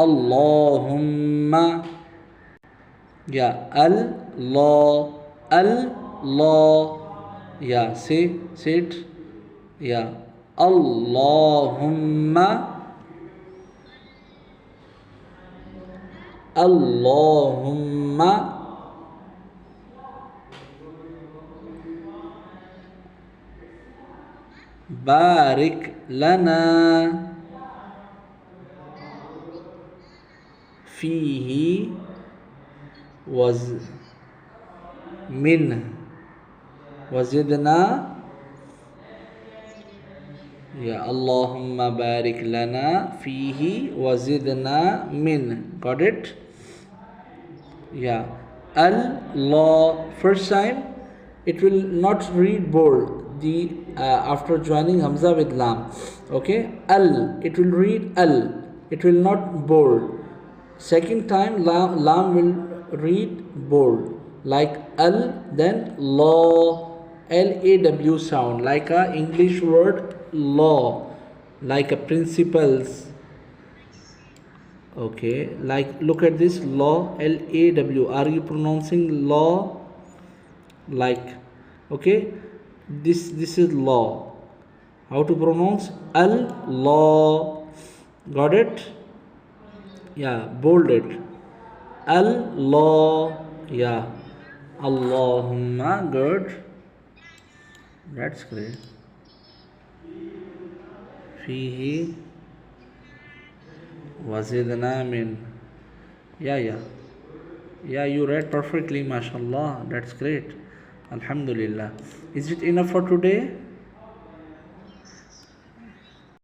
Allahumma. Yeah, Allah. Yeah, say it. Yeah, Allahumma. Allahumma barik lana fihi was min wazidna. Yeah, Allahumma barik lana fihi wazidna min. Got it? Yeah. Allah. First time it will not read bold. The after joining Hamza with Lam. Okay. It will read al. It will not bold. Second time lam will read bold. Like al, then law. LAW sound. Like a English word law. Like a principles. Okay, like look at this law, LAW. Are you pronouncing law? Like, okay, this is law. How to pronounce al law? Got it? Yeah, bold it. Al law. Yeah. Allahumma. Good. That's great. Fihi wazidna min. Yeah. Yeah, you read perfectly, mashallah. That's great. Alhamdulillah. Is it enough for today?